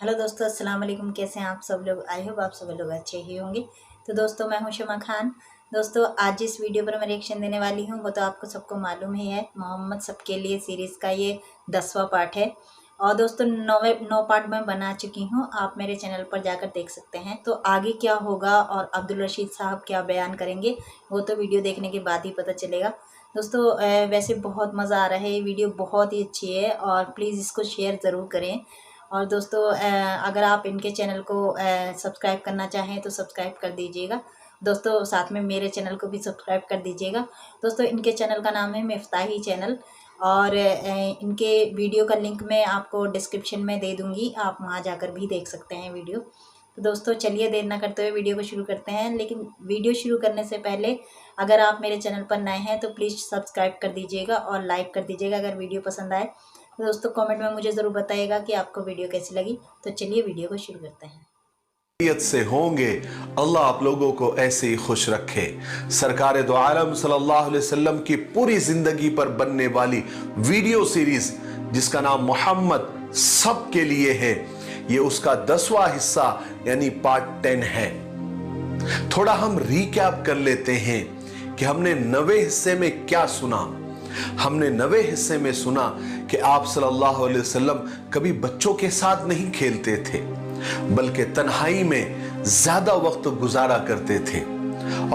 Hello दोस्तों, अस्सलाम वालेकुम। कैसे हैं आप सब लोग? आई होप आप सब लोग अच्छे ही होंगे। तो दोस्तों, मैं हूं शमा खान। दोस्तों, आज जिस वीडियो पर मैं रिएक्शन देने वाली हूं वो तो आपको सबको मालूम ही है। मोहम्मद सबके लिए सीरीज़ का ये 10वां पार्ट है। और दोस्तों, 9 पार्ट मैं बना चुकी हूं, आप मेरे चैनल पर जाकर देख सकते हैं। तो आगे क्या होगा और अब्दुल रशीद साहब क्या बयान करेंगे वो तो वीडियो देखने के बाद ही पता चलेगा। दोस्तों, वैसे बहुत मज़ा आ रहा है, ये वीडियो बहुत ही अच्छी है और प्लीज़ इसको शेयर ज़रूर करें। और दोस्तों, अगर आप इनके चैनल को सब्सक्राइब करना चाहें तो सब्सक्राइब कर दीजिएगा। दोस्तों, साथ में मेरे चैनल को भी सब्सक्राइब कर दीजिएगा। दोस्तों, इनके चैनल का नाम है मिफ्ताही चैनल और इनके वीडियो का लिंक मैं आपको डिस्क्रिप्शन में दे दूँगी, आप वहाँ जाकर भी देख सकते हैं वीडियो। तो दोस्तों, चलिए देर ना करते हुए वीडियो को शुरू करते हैं। लेकिन वीडियो शुरू करने से पहले अगर आप मेरे चैनल पर नए हैं तो प्लीज़ सब्सक्राइब कर दीजिएगा और लाइक कर दीजिएगा अगर वीडियो पसंद आए। तो दोस्तों, कमेंट में मुझे ज़रूर बताइएगा कि आपको वीडियो कैसी लगी। तो चलिए वीडियो को शुरू करते हैं। से होंगे। अल्लाह आप लोगों को ऐसे ही खुश रखे। सरकार दो आलम सल्लल्लाहु अलैहि वसल्लम की पूरी जिंदगी पर बनने वाली वीडियो सीरीज जिसका नाम मोहम्मद सबके लिए है, ये उसका 10वां हिस्सा यानी पार्ट 10 है। थोड़ा हम रिकैप कर लेते हैं कि हमने 9वें हिस्से में क्या सुना। हमने 9वें हिस्से में सुना कि आप सल्लल्लाहु अलैहि वसल्लम कभी बच्चों के साथ नहीं खेलते थे, बल्कि तन्हाई में ज्यादा वक्त गुजारा करते थे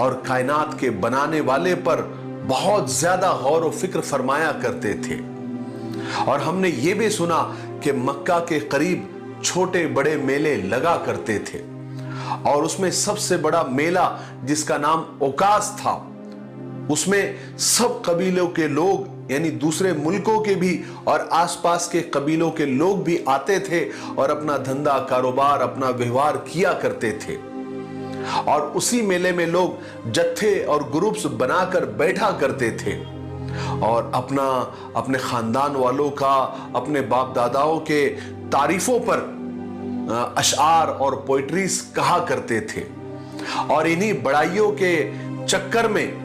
और कायनात के बनाने वाले पर बहुत ज्यादा गौर व फिक्र फरमाया करते थे। और हमने ये भी सुना कि मक्का के करीब छोटे बड़े मेले लगा करते थे और उसमें सबसे बड़ा मेला जिसका नाम ओकास था, उसमें सब कबीलों के लोग यानी दूसरे मुल्कों के भी और आसपास के कबीलों के लोग भी आते थे और अपना धंधा कारोबार अपना व्यवहार किया करते थे। और उसी मेले में लोग जत्थे और ग्रुप्स बनाकर बैठा करते थे और अपने खानदान वालों का, अपने बाप दादाओं के तारीफों पर अशआर और पोइट्रीज कहा करते थे। और इन्हीं बड़ाइयों के चक्कर में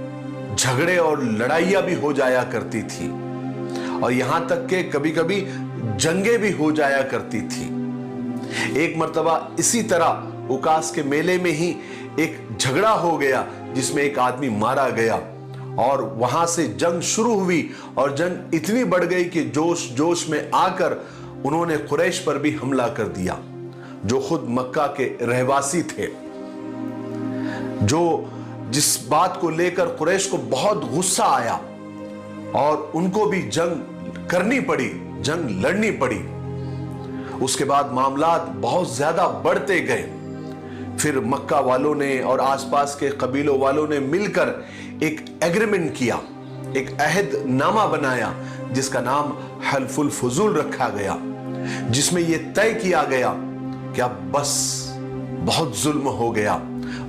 झगड़े और लड़ाइयां भी हो जाया करती थी और यहां तक के कभी कभी जंगें भी हो जाया करती थी। एक मर्तबा इसी तरह उकास के मेले में ही एक झगड़ा हो गया जिसमें एक आदमी मारा गया और वहां से जंग शुरू हुई और जंग इतनी बढ़ गई कि जोश जोश में आकर उन्होंने कुरैश पर भी हमला कर दिया, जो खुद मक्का के रहवासी थे, जो जिस बात को लेकर कुरैश को बहुत गुस्सा आया और उनको भी जंग करनी पड़ी, जंग लड़नी पड़ी। उसके बाद मामलात बहुत ज्यादा बढ़ते गए। फिर मक्का वालों ने और आसपास के कबीलों वालों ने मिलकर एक एग्रीमेंट किया, एक अहद नामा बनाया जिसका नाम हल्फुल फुजूल रखा गया, जिसमें यह तय किया गया कि अब बस बहुत जुल्म हो गया।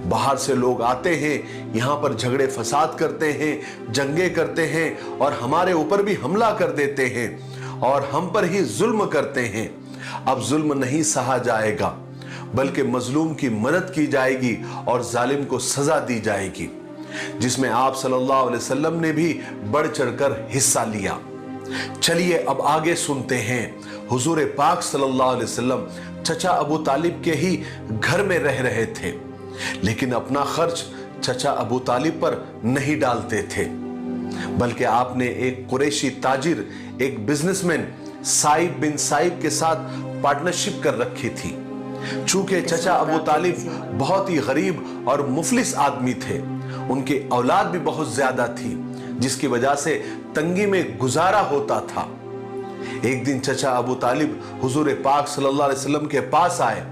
बाहर से लोग आते हैं, यहां पर झगड़े फसाद करते हैं, जंगे करते हैं और हमारे ऊपर भी हमला कर देते हैं और हम पर ही जुल्म करते हैं। अब जुल्म नहीं सहा जाएगा, बल्कि मजलूम की मदद की जाएगी और जालिम को सजा दी जाएगी, जिसमें आप सल्लल्लाहु अलैहि वसल्लम ने भी बढ़ चढ़कर हिस्सा लिया। चलिए अब आगे सुनते हैं। हुजूर पाक सल्लल्लाहु अलैहि वसल्लम चचा अबू तालिब के ही घर में रह रहे थे, लेकिन अपना खर्च चचा अबू तालिब पर नहीं डालते थे, बल्कि आपने एक कुरैशी ताजिर, एक बिजनेसमैन साइब बिन साइब के साथ पार्टनरशिप कर रखी थी। चूंकि चचा अबू तालिब बहुत ही गरीब और मुफलिस आदमी थे, उनकी औलाद भी बहुत ज्यादा थी, जिसकी वजह से तंगी में गुजारा होता था। एक दिन चचा अबू तालिब हुजूर पाक सल्लल्लाहु अलैहि वसल्लम के पास आए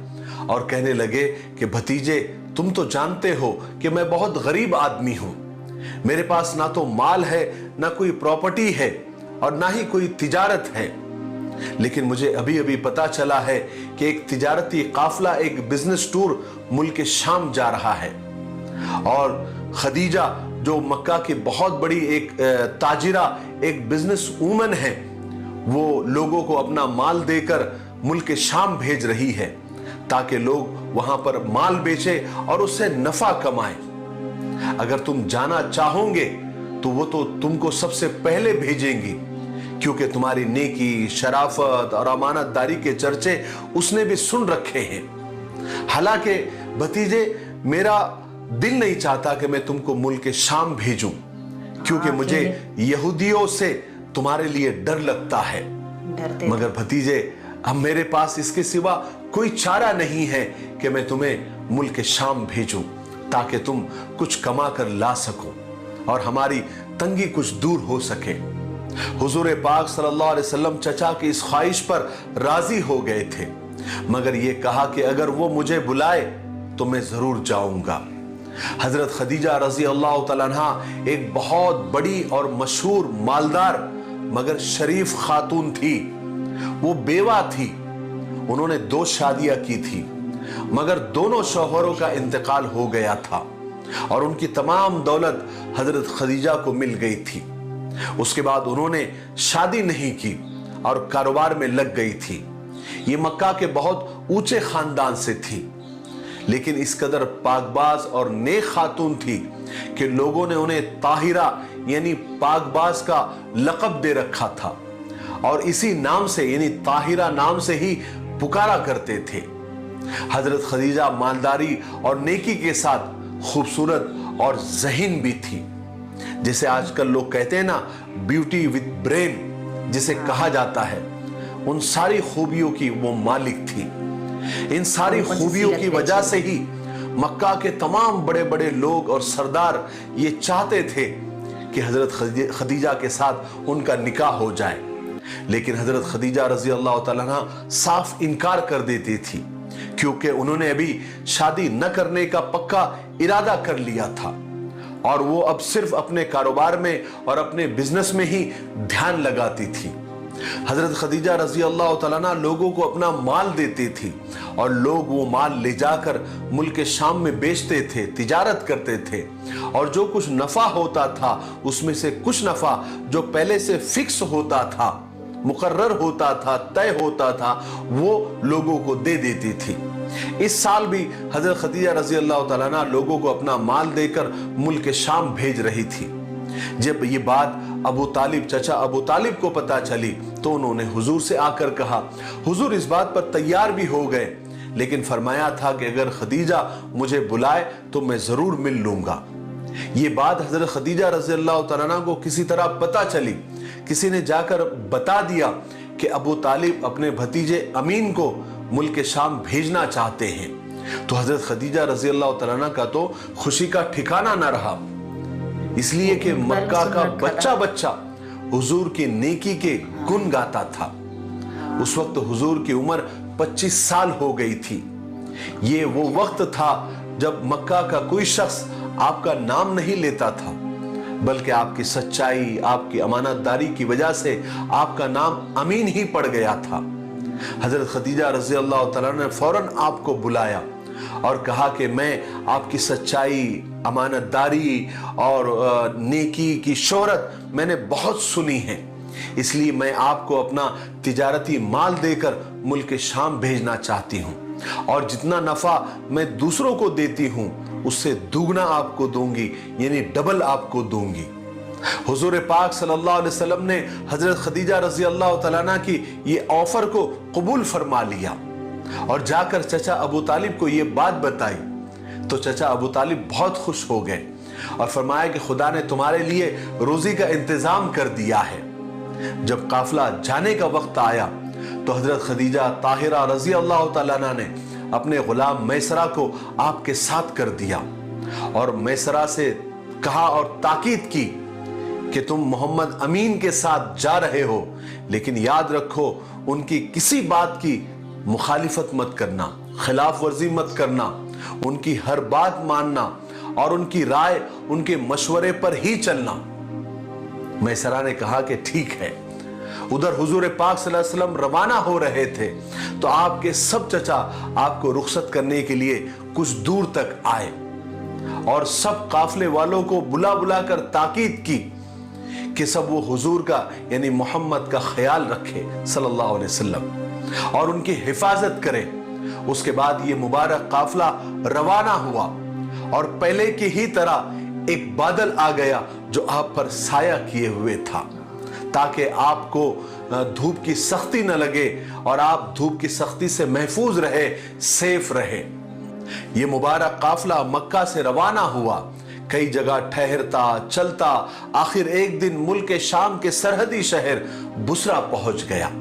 और कहने लगे कि भतीजे, तुम तो जानते हो कि मैं बहुत गरीब आदमी हूं, मेरे पास ना तो माल है, ना कोई प्रॉपर्टी है और ना ही कोई तिजारत है, लेकिन मुझे अभी अभी पता चला है कि एक तिजारती काफिला, एक बिजनेस टूर मुल्क शाम जा रहा है और खदीजा जो मक्का की बहुत बड़ी एक ताजिरा, एक बिजनेस वूमन है, वो लोगों को अपना माल देकर मुल्क शाम भेज रही है ताकि लोग वहां पर माल बेचे और उससे नफा कमाएं। अगर तुम जाना चाहोगे तो वो तो तुमको सबसे पहले भेजेंगी, क्योंकि तुम्हारी नेकी, शराफत और अमानतदारी के चर्चे उसने भी सुन रखे हैं। हालांकि भतीजे, मेरा दिल नहीं चाहता कि मैं तुमको मुल्क शाम भेजूं, क्योंकि मुझे यहूदियों से तुम्हारे लिए डर लगता है। मगर भतीजे, अब मेरे पास इसके सिवा कोई चारा नहीं है कि मैं तुम्हें मुल्क शाम भेजूं, ताकि तुम कुछ कमा कर ला सको और हमारी तंगी कुछ दूर हो सके। हुजूर पाक सल्लल्लाहु अलैहि वसल्लम चचा की इस ख्वाहिश पर राजी हो गए थे, मगर यह कहा कि अगर वो मुझे बुलाए तो मैं जरूर जाऊंगा। हजरत खदीजा रजी अल्लाह तआला अन्हा एक बहुत बड़ी और मशहूर, मालदार मगर शरीफ खातून थी। वो बेवा थी। उन्होंने 2 शादियां की थी, मगर दोनों शौहरों का इंतकाल हो गया था और उनकी तमाम दौलत हजरत खदीजा को मिल गई थी। उसके बाद उन्होंने शादी नहीं की और कारोबार में लग गई थी। ये मक्का के बहुत ऊंचे खानदान से थी, लेकिन इस कदर पाकबाज और नेक खातून थी कि लोगों ने उन्हें ताहिरा यानी पाकबाज का लक़ब दे रखा था और इसी नाम से यानी ताहिरा नाम से ही पुकारा करते थे। हजरत खदीजा मालदारी और नेकी के साथ खूबसूरत और ज़हीन भी थी। जिसे आजकल लोग कहते हैं ना, ब्यूटी विद ब्रेन जिसे कहा जाता है, उन सारी खूबियों की वो मालिक थी। इन सारी खूबियों की वजह से ही मक्का के तमाम बड़े बड़े लोग और सरदार ये चाहते थे कि हजरत खदीजा के साथ उनका निकाह हो जाए, लेकिन हजरत खदीजा रजी अल्लाह तआला अन्हा साफ इनकार कर देती थी, क्योंकि उन्होंने अभी शादी न करने का पक्का इरादा कर लिया था और वो अब सिर्फ अपने कारोबार में और अपने बिजनेस में ही ध्यान लगाती थी। हजरत खदीजा रजी अल्लाह तआला अन्हा लोगों को अपना माल देती थी और लोग वो माल ले जाकर मुल्क शाम में बेचते थे, तिजारत करते थे और जो कुछ नफा होता था उसमें से कुछ नफा जो पहले से फिक्स होता था, मुकर्रर होता था, तय होता था, वो लोगों को दे देती थी। इस साल भी हजरत खदीजा रजी अल्लाह तआला अन्हा लोगों को अपना माल देकर मुल्क शाम भेज रही थी। जब ये बात अबू तालिब, चचा अबू तालिब को पता चली तो उन्होंने हुजूर से आकर कहा। हुजूर इस बात पर तैयार भी हो गए, लेकिन फरमाया था कि अगर खदीजा मुझे बुलाए तो मैं जरूर मिल लूंगा। ये बात हजरत खदीजा रजी अल्लाह तआला अन्हा को किसी तरह पता चली। किसी ने जाकर बता दिया कि अबू तालिब अपने भतीजे अमीन को मुल्क शाम भेजना चाहते हैं। तो हजरत खदीजा रजी अल्लाह तआला अन्हा का तो खुशी का ठिकाना न रहा, इसलिए कि मक्का का बच्चा बच्चा हुजूर की नेकी के गुण गाता था। उस वक्त हुजूर की उम्र 25 साल हो गई थी। ये वो वक्त था जब मक्का का कोई शख्स आपका नाम नहीं लेता था, बल्कि आपकी सच्चाई, आपकी अमानतदारी की वजह से आपका नाम अमीन ही पड़ गया था। हजरत खदीजा रजी अल्लाह तआला ने फौरन आपको बुलाया और कहा कि मैं आपकी सच्चाई, अमानतदारी और नेकी की शोहरत मैंने बहुत सुनी है, इसलिए मैं आपको अपना तिजारती माल देकर मुल्क शाम भेजना चाहती हूँ और जितना नफा मैं दूसरों को देती हूँ उससे दुगना आपको दूंगी, यानी डबल आपको दूंगी। हुजूर पाक सल्लल्लाहु अलैहि वसल्लम ने हजरत खदीजा रजी अल्लाह तआला अन्हा की ये ऑफर को कबूल फरमा लिया और जाकर चचा अबू तालिब को ये बात बताई। तो चचा अबू तालिब बहुत खुश हो गए और फरमाया कि खुदा ने तुम्हारे लिए रोजी का इंतजाम कर दिया है। जब काफिला जाने का वक्त आया तो हजरत खदीजा ताहिरा रजी अल्लाह तआला अन्हा ने अपने गुलाम मैसरा को आपके साथ कर दिया और मैसरा से कहा और ताकीद की कि तुम मोहम्मद अमीन के साथ जा रहे हो, लेकिन याद रखो उनकी किसी बात की मुखालिफत मत करना, खिलाफ वर्जी मत करना, उनकी हर बात मानना और उनकी राय, उनके मशवरे पर ही चलना। मैसरा ने कहा कि ठीक है। उधर हुजूर पाक सल्लल्लाहु अलैहि वसल्लम रवाना हो रहे थे तो आपके सब चचा आपको रुखसत करने के लिए कुछ दूर तक आए और सब काफिले वालों को बुला बुला कर ताकीद की कि सब वो हुजूर का यानी मोहम्मद का ख्याल रखे सल्लल्लाहु अलैहि वसल्लम और उनकी हिफाजत करे। उसके बाद ये मुबारक काफिला रवाना हुआ और पहले की ही तरह एक बादल आ गया जो आप पर साया किए हुए था। ताकि आपको धूप की सख्ती न लगे और आप धूप की सख्ती से महफूज रहे, सेफ रहे। ये मुबारक काफिला मक्का से रवाना हुआ, कई जगह ठहरता चलता आखिर एक दिन मुल्क के शाम के सरहदी शहर बुसरा पहुंच गया।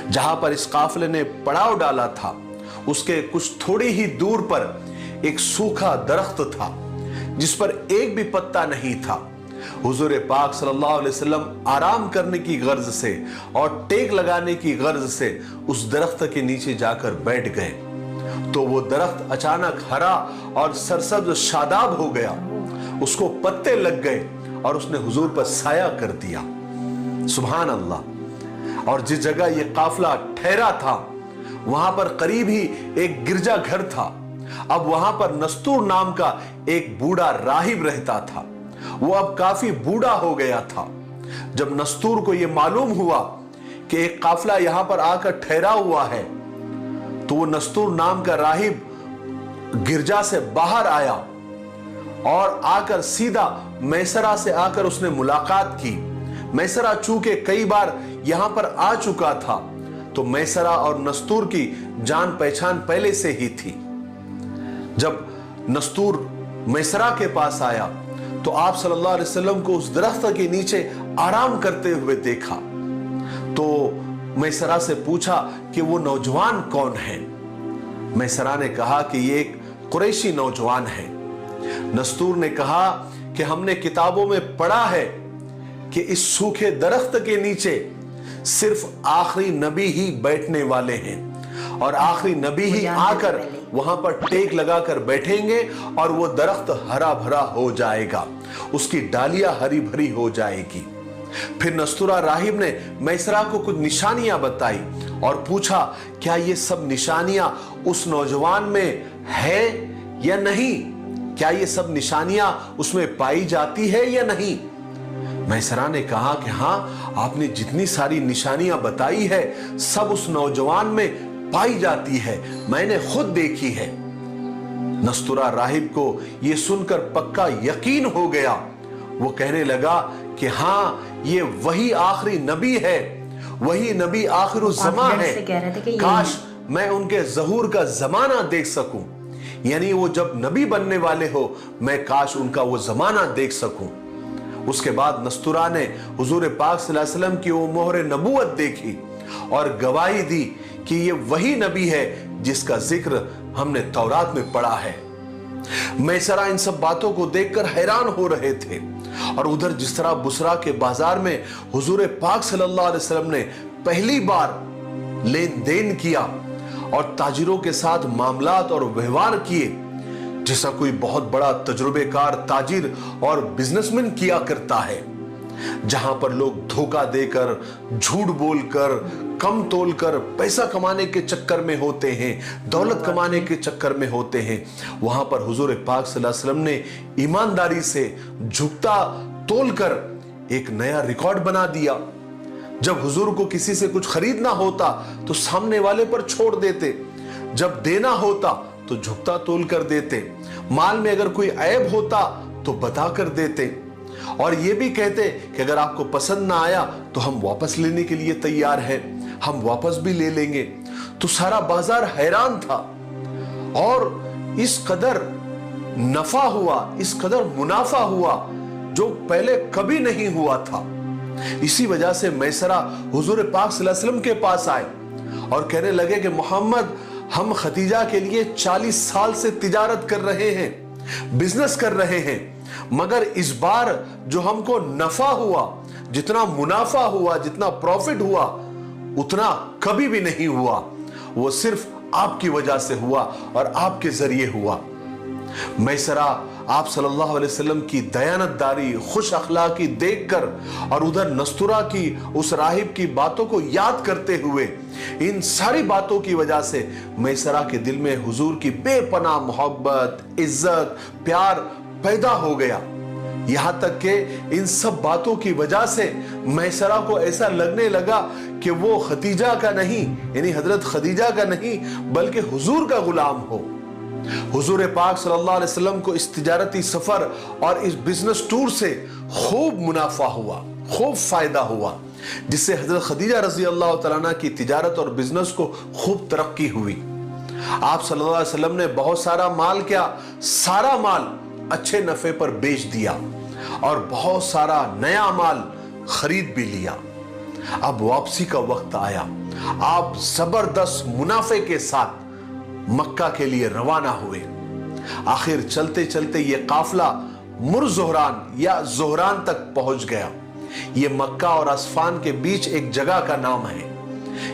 जहां पर इस काफिले ने पड़ाव डाला था उसके कुछ थोड़ी ही दूर पर एक सूखा दरख्त था जिस पर एक भी पत्ता नहीं था। हुजूर पाक सल्लल्लाहु अलैहि वसल्लम आराम करने की गर्ज से और टेक लगाने की गर्ज से उस दरख्त के नीचे जाकर बैठ गए तो वो दरख्त अचानक हरा और सरसब्ज शादाब हो गया, उसको पत्ते लग गए और उसने हुजूर पर साया कर दिया। सुभान अल्लाह। और जिस जगह ये काफिला ठहरा था वहां पर करीब ही एक गिरजा घर था। अब वहां पर नस्तूर नाम का एक बूढ़ा राहिब रहता था। वो अब काफी बूढ़ा हो गया था। जब नस्तूर को यह मालूम हुआ कि एक काफिला यहां पर आकर ठहरा हुआ है तो वो नस्तूर नाम का राहिब गिरजा से बाहर आया और आकर सीधा मैसरा से आकर उसने मुलाकात की। मैसरा चूंकि कई बार यहां पर आ चुका था तो मैसरा और नस्तूर की जान पहचान पहले से ही थी। जब नस्तूर मैसरा के पास आया तो आप सल्लल्लाहु अलैहि वसल्लम को उस दरख्त के नीचे आराम करते हुए देखा तो मैसरा से पूछा कि वो नौजवान कौन है। मैसरा ने कहा कि ये एक कुरैशी नौजवान है। नस्तूर ने कहा कि हमने किताबों में पढ़ा है कि इस सूखे दरख्त के नीचे सिर्फ आखिरी नबी ही बैठने वाले हैं और आखिरी नबी ही आकर वहां पर टेक लगाकर बैठेंगे और वो दरख्त हरा भरा हो जाएगा, उसकी डालियां हरी भरी हो जाएगी। फिर नस्तूरा राहिब ने मैसरा को कुछ निशानियां बताई और पूछा क्या ये सब निशानियां उस नौजवान में है या नहीं, क्या ये सब निशानियां उसमें पाई जाती है या नहीं। मैसरा ने कहा कि हां, आपने जितनी सारी निशानियां बताई है सब उस नौजवान में पाई जाती है, मैंने खुद देखी है। नस्तूरा राहिब को यह सुनकर पक्का यकीन हो गया। वो कहने लगा कि हां, ये वही आखिरी नबी है, वही नबी आखिरुज़्ज़मा है। काश मैं उनके ज़हूर का जमाना देख सकूं, यानी वो जब नबी बनने वाले हो मैं काश उनका वो जमाना देख सकूं। उसके बाद नस्तूरा ने हुजूर पाक सल्लल्लाहु अलैहि वसल्लम की वो मोहर नबूवत देखी और गवाही दी कि ये वही नबी है जिसका जिक्र हमने तौरात में पढ़ा है। मैसरा इन सब बातों को देखकर हैरान हो रहे थे और उधर जिस तरह बुसरा के बाजार में हुजूर पाक सल्लल्लाहु अलैहि वसल्लम ने पहली बार लेन देन किया और ताजिरों के साथ मामलात और व्यवहार किए जैसा कोई बहुत बड़ा तजुर्बेकार ताजिर और बिजनेसमैन किया करता है, जहां पर लोग धोखा देकर, झूठ बोलकर, कम तोलकर पैसा कमाने के चक्कर में होते हैं, दौलत कमाने के चक्कर में होते हैं, वहां पर हुजूर पाक सल्लल्लाहु अलैहि वसल्लम ने ईमानदारी से झुकता तोलकर एक नया रिकॉर्ड बना दिया। जब हुजूर को किसी से कुछ खरीदना होता तो सामने वाले पर छोड़ देते, जब देना होता तो झुकता तोल कर देते, माल में अगर कोई ऐब होता तो बता कर देते और ये भी कहते कि अगर आपको पसंद ना आया तो हम वापस लेने के लिए तैयार हैं, हम वापस भी ले लेंगे। तो सारा बाजार हैरान था और इस कदर नफा हुआ, इस कदर मुनाफा हुआ जो पहले कभी नहीं हुआ था। इसी वजह से मैसरा हुजूर पाक सल्लल्लाहु अलैहि वसल्लम के पास आए और कहने लगे कि मोहम्मद, हम खदीजा के लिए 40 साल से तिजारत कर रहे हैं, बिजनेस कर रहे हैं, मगर इस बार जो हमको नफा हुआ, जितना मुनाफा हुआ, जितना प्रॉफिट हुआ, उतना कभी भी नहीं हुआ। वो सिर्फ आपकी वजह से हुआ और आपके जरिए हुआ। मैसरा आप सल्लल्लाहु अलैहि वसल्लम की दयानतदारी, खुश अखलाकी देखकर और उधर नस्तूरा की उस राहिब की बातों को याद करते हुए, इन सारी बातों की वजह से मैसरा के दिल में हुजूर की बेपनाह मोहब्बत, इज्जत, प्यार पैदा हो गया। यहां तक कि इन सब बातों की वजह से मैसरा को ऐसा लगने लगा कि वो खदीजा का नहीं, यानी हजरत खदीजा का नहीं, बल्कि हुजूर का गुलाम हो। हुजूर पाक सल्लल्लाहु अलैहि वसल्लम को इस तिजारती सफर और इस बिजनेस टूर से खूब मुनाफा हुआ, खूब फायदा हुआ। जिससे हजरत खदीजा रजी अल्लाह तआला अन्हा की तिजारत और बिजनेस को खूब तरक्की हुई। आप सल्लल्लाहु अलैहि वसल्लम ने बहुत सारा माल, क्या सारा माल अच्छे नफे पर बेच दिया और बहुत सारा नया माल खरीद भी लिया। अब वापसी का वक्त आया। आप जबरदस्त मुनाफे के साथ मक्का के लिए रवाना हुए। आखिर चलते चलते ये काफिला मुरज़ोहरान या जोहरान तक पहुंच गया। ये मक्का और अस्फान के बीच एक जगह का नाम है।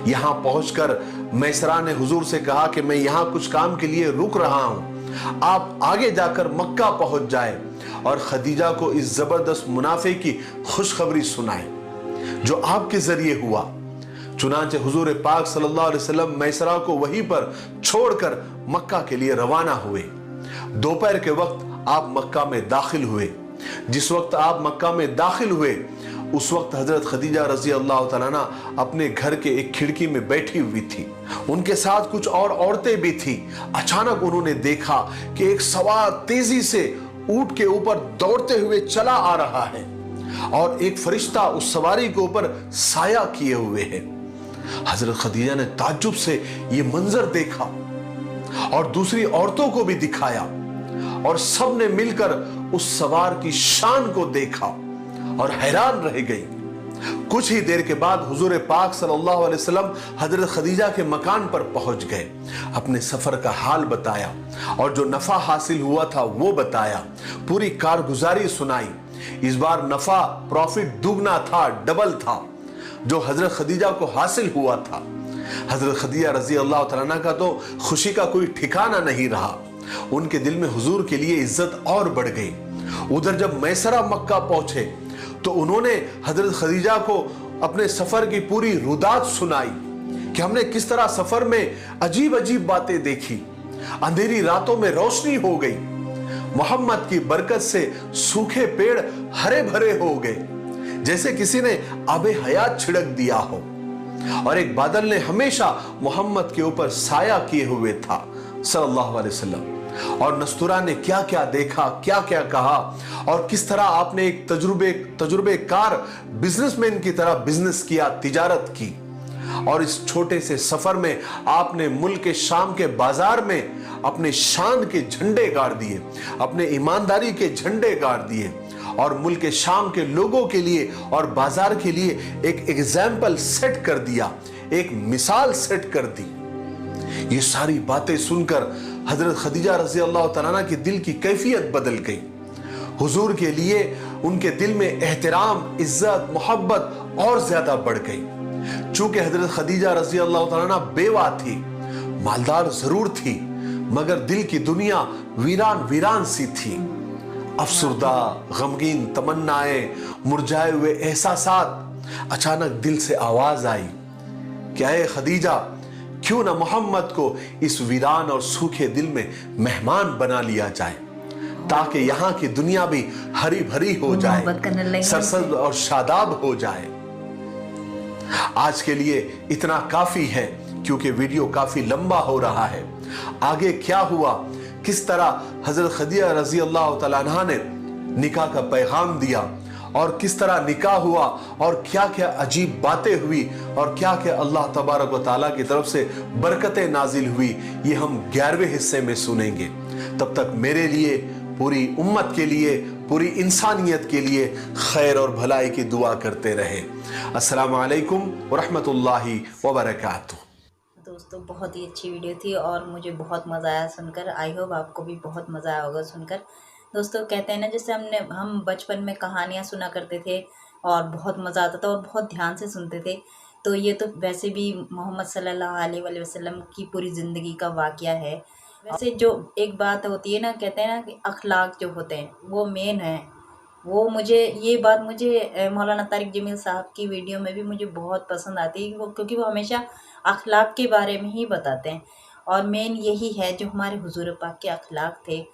यहां पहुंचकर मैसरा ने हुजूर से कहा कि मैं यहां कुछ काम के लिए रुक रहा हूं, आप आगे जाकर मक्का पहुंच जाए और खदीजा को इस जबरदस्त मुनाफे की खुशखबरी सुनाए जो आपके जरिए हुआ। चुनांचे हुजूर पाक सल्लल्लाहु अलैहि वसल्लम मैसरा को वहीं पर छोड़कर मक्का के लिए रवाना हुए। दोपहर के वक्त आप मक्का में दाखिल हुए। जिस वक्त आप मक्का में दाखिल हुए उस वक्त हजरत खदीजा रजी अल्लाह तआला अन्हा अपने घर के एक खिड़की में बैठी हुई थी। उनके साथ कुछ और औरतें भी थी। अचानक उन्होंने देखा कि एक सवार तेजी से ऊंट के ऊपर दौड़ते हुए चला आ रहा है और एक फरिश्ता उस सवारी के ऊपर साया किए हुए है। हजरत खदीजा ने ताज्जुब से ये मंजर देखा और दूसरी औरतों को भी दिखाया और सब ने मिलकर उस सवार की शान को देखा और हैरान रह गई। कुछ ही देर के बाद हुजूर पाक सल्लल्लाहु अलैहि वसल्लम हजरत खदीजा के मकान पर पहुंच गए। अपने सफर का हाल बताया और जो नफा हासिल हुआ था वो बताया। पूरी कारगुजारी सुनाई। इस बार नफा प्रॉफिट दुगना था, डबल था जो हजरत खदीजा को हासिल हुआ था। हजरत खदीजा रजी अल्लाह तआला अन्हा का तो खुशी का कोई ठिकाना नहीं रहा। उनके दिल में हुजूर के लिए इज्जत और बढ़ गई। उधर जब मैसरा मक्का पहुंचे तो उन्होंने हजरत खदीजा को अपने सफर की पूरी रुदात सुनाई कि हमने किस तरह सफर में अजीब अजीब बातें देखी। अंधेरी रातों में रोशनी हो गई। मोहम्मद की बरकत से सूखे पेड़ हरे भरे हो गए जैसे किसी ने आबे हयात छिड़क दिया हो और एक बादल ने हमेशा मोहम्मद के ऊपर साया किए हुए था सल्लल्लाहु अलैहि वसल्लम। और नस्तूरा ने क्या क्या देखा, क्या क्या कहा और किस तरह आपने एक तजुर्बेकार बिजनेसमैन की तरह बिजनेस किया, तिजारत की। और इस छोटे से सफर में आपने मुल्क के शाम के बाजार में अपने शान के झंडे गाड़ दिए, अपने ईमानदारी के झंडे गाड़ दिए और मुल्क के शाम के लोगों के लिए और बाजार के लिए एक एग्जाम्पल सेट कर दिया, एक मिसाल सेट कर दी। ये सारी बातें सुनकर हजरत खदीजा रजी अल्लाह तआला अन्हा के दिल की कैफियत बदल गई। हुजूर के लिए उनके दिल में एहतराम, इज्जत, मोहब्बत और ज्यादा बढ़ गई। चूंकि हजरत खदीजा रजी अल्लाह तआला अन्हा बेवा थी, मालदार जरूर थी, मगर दिल की दुनिया वीरान वीरान सी थी। अफसुर्दा, गमगीन तमन्नाएं, मुरझाए हुए एहसासात। अचानक दिल से आवाज आई, क्या है खदीजा, क्यों ना मोहम्मद को इस वीरान और सूखे दिल में मेहमान बना लिया जाए ताकि यहाँ की दुनिया भी हरी भरी हो जाए, सरसब्ज और शादाब हो जाए। आज के लिए इतना काफी है क्योंकि वीडियो काफी लंबा हो रहा है। आगे क्या हुआ, किस तरह हजरत खदीजा रजी अल्लाह तआला अन्हा ने निकाह का पैगाम दिया और किस तरह निकाह हुआ और क्या क्या अजीब बातें हुई और क्या क्या अल्लाह तबारक व तआला की तरफ से बरकतें नाजिल हुई, ये हम 11वें हिस्से में सुनेंगे। तब तक मेरे लिए, पूरी उम्मत के लिए, पूरी इंसानियत के लिए खैर और भलाई की दुआ करते रहे। अस्सलामु अलैकुम व रहमतुल्लाहि व बरकातुहू। दोस्तों बहुत ही अच्छी वीडियो थी और मुझे बहुत मज़ा आया सुनकर। आई होप आपको भी बहुत मज़ा आया होगा सुनकर। दोस्तों कहते हैं ना, जैसे हम बचपन में कहानियाँ सुना करते थे और बहुत मज़ा आता था और बहुत ध्यान से सुनते थे, तो ये तो वैसे भी मोहम्मद सल्लल्लाहु अलैहि वसल्लम की पूरी ज़िंदगी का वाक़या है। वैसे जो एक बात होती है ना, कहते हैं ना कि अखलाक जो होते हैं वो मेन है। वो ये बात मुझे मौलाना तारिक जमील साहब की वीडियो में भी मुझे बहुत पसंद आती है, क्योंकि वो हमेशा अखलाक के बारे में ही बताते हैं और मेन यही है जो हमारे हुजूर पाक के अखलाक थे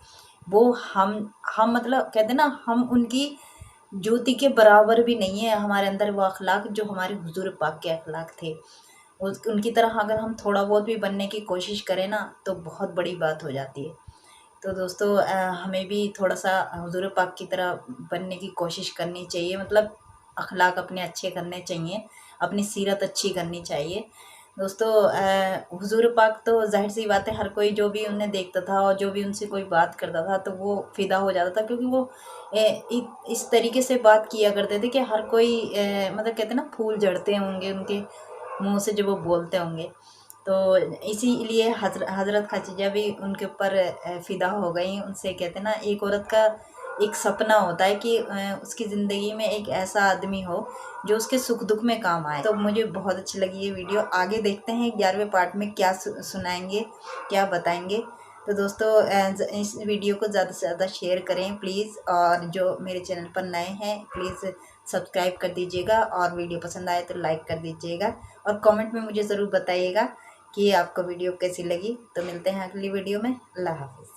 वो हम मतलब कहते हैं ना, हम उनकी ज्योति के बराबर भी नहीं है हमारे अंदर वो अखलाक जो हमारे हुजूर पाक के अखलाक थे। उनकी तरह अगर हम थोड़ा बहुत भी बनने की कोशिश करें ना तो बहुत बड़ी बात हो जाती है। तो दोस्तों हमें भी थोड़ा सा हुजूर पाक की तरह बनने की कोशिश करनी चाहिए। मतलब अखलाक अपने अच्छे करने चाहिए, अपनी सीरत अच्छी करनी चाहिए। दोस्तों हुजूर पाक तो ज़ाहिर सी बात है, हर कोई जो भी उन्हें देखता था और जो भी उनसे कोई बात करता था तो वो फ़िदा हो जाता था, क्योंकि वो इस तरीके से बात किया करते थे कि हर कोई मतलब कहते हैं ना, फूल झड़ते होंगे उनके मुँह से जब वो बोलते होंगे। तो इसीलिए हज़रत खदीजा भी उनके ऊपर फ़िदा हो गई। उनसे कहते हैं ना, एक औरत का एक सपना होता है कि उसकी ज़िंदगी में एक ऐसा आदमी हो जो उसके सुख दुख में काम आए। तो मुझे बहुत अच्छी लगी ये वीडियो। आगे देखते हैं 11वें पार्ट में क्या सुनाएंगे, क्या बताएंगे। तो दोस्तों इस वीडियो को ज़्यादा से ज़्यादा शेयर करें प्लीज़, और जो मेरे चैनल पर नए हैं प्लीज़ सब्सक्राइब कर दीजिएगा, और वीडियो पसंद आए तो लाइक कर दीजिएगा, और कमेंट में मुझे ज़रूर बताइएगा कि आपको वीडियो कैसी लगी। तो मिलते हैं अगली वीडियो में। अल्लाह हाफ़िज़।